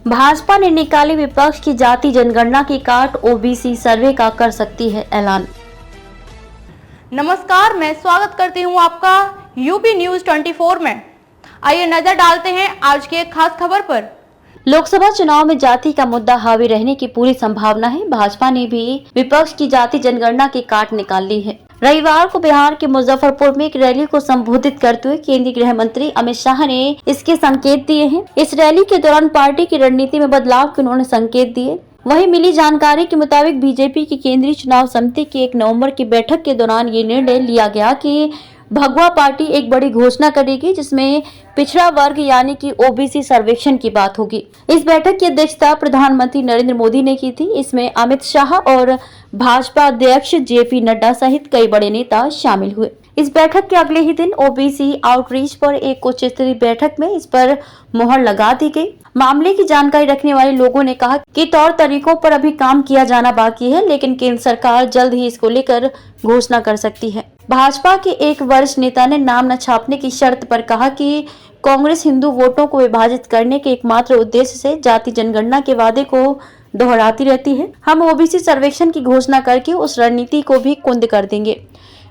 भाजपा ने निकाली विपक्ष की जाति जनगणना की काट, ओबीसी सर्वे का कर सकती है ऐलान। नमस्कार, मैं स्वागत करती हूं आपका यूपी न्यूज 24 में। आइए नजर डालते हैं आज की एक खास खबर पर। लोकसभा चुनाव में जाति का मुद्दा हावी रहने की पूरी संभावना है। भाजपा ने भी विपक्ष की जाति जनगणना की काट निकाल ली है। रविवार को बिहार के मुजफ्फरपुर में एक रैली को संबोधित करते हुए केंद्रीय गृह मंत्री अमित शाह ने इसके संकेत दिए हैं। इस रैली के दौरान पार्टी की रणनीति में बदलाव के उन्होंने संकेत दिए। वहीं मिली जानकारी के मुताबिक बीजेपी की केंद्रीय चुनाव समिति की 1 नवंबर की बैठक के दौरान ये निर्णय लिया गया कि भगवा पार्टी एक बड़ी घोषणा करेगी, जिसमें पिछड़ा वर्ग यानी कि ओबीसी सर्वेक्षण की बात होगी। इस बैठक की अध्यक्षता प्रधानमंत्री नरेंद्र मोदी ने की थी। इसमें अमित शाह और भाजपा अध्यक्ष जेपी नड्डा सहित कई बड़े नेता शामिल हुए। इस बैठक के अगले ही दिन ओबीसी आउटरीच पर एक उच्च स्तरीय बैठक में इस पर मोहर लगा दी गई। मामले की जानकारी रखने वाले लोगों ने कहा कि तौर तरीकों पर अभी काम किया जाना बाकी है, लेकिन केंद्र सरकार जल्द ही इसको लेकर घोषणा कर सकती है। भाजपा के एक वरिष्ठ नेता ने नाम न छापने की शर्त पर कहा कि कांग्रेस हिंदू वोटों को विभाजित करने के एकमात्र उद्देश्य से जाति जनगणना के वादे को दोहराती रहती है। हम ओबीसी सर्वेक्षण की घोषणा करके उस रणनीति को भी कुंद कर देंगे।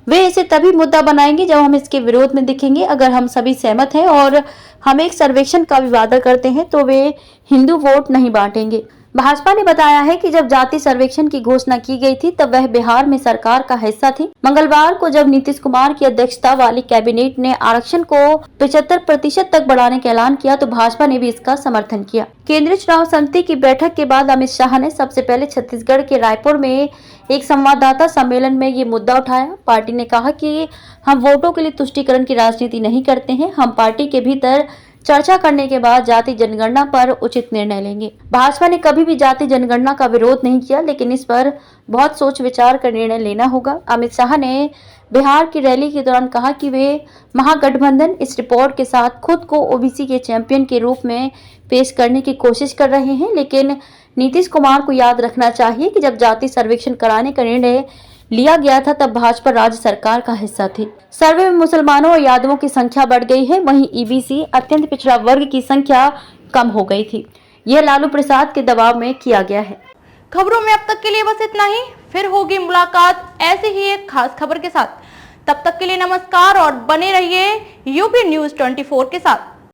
वे इसे तभी मुद्दा बनाएंगे जब हम इसके विरोध में दिखेंगे। अगर हम सभी सहमत हैं और हम एक सर्वेक्षण का भी वादा करते हैं तो वे हिंदू वोट नहीं बांटेंगे। भाजपा ने बताया है कि जब जाति सर्वेक्षण की घोषणा की गई थी तब वह बिहार में सरकार का हिस्सा थी। मंगलवार को जब नीतीश कुमार की अध्यक्षता वाली कैबिनेट ने आरक्षण को 75% तक बढ़ाने का ऐलान किया तो भाजपा ने भी इसका समर्थन किया। केंद्रीय चुनाव समिति की बैठक के बाद अमित शाह ने सबसे पहले छत्तीसगढ़ के रायपुर में एक संवाददाता सम्मेलन में ये मुद्दा उठाया। पार्टी ने कहा कि हम वोटों के लिए तुष्टीकरण की राजनीति नहीं करते हैं। हम पार्टी के भीतर चर्चा करने के बाद जाति जनगणना पर उचित निर्णय लेंगे। भाजपा ने कभी भी जाति जनगणना का विरोध नहीं किया, लेकिन इस पर बहुत सोच विचार कर निर्णय लेना होगा। अमित शाह ने बिहार की रैली के दौरान कहा कि वे महागठबंधन इस रिपोर्ट के साथ खुद को ओबीसी के चैंपियन के रूप में पेश करने की कोशिश कर रहे हैं, लेकिन नीतीश कुमार को याद रखना चाहिए कि जब जाति सर्वेक्षण कराने का निर्णय लिया गया था तब भाजपा राज्य सरकार का हिस्सा थी। सर्वे में मुसलमानों और यादवों की संख्या बढ़ गई है, वहीं ईबीसी अत्यंत पिछड़ा वर्ग की संख्या कम हो गई थी। यह लालू प्रसाद के दबाव में किया गया है। खबरों में अब तक के लिए बस इतना ही। फिर होगी मुलाकात ऐसी ही एक खास खबर के साथ। तब तक के लिए नमस्कार और बने रहिए यूपी न्यूज 24 के साथ।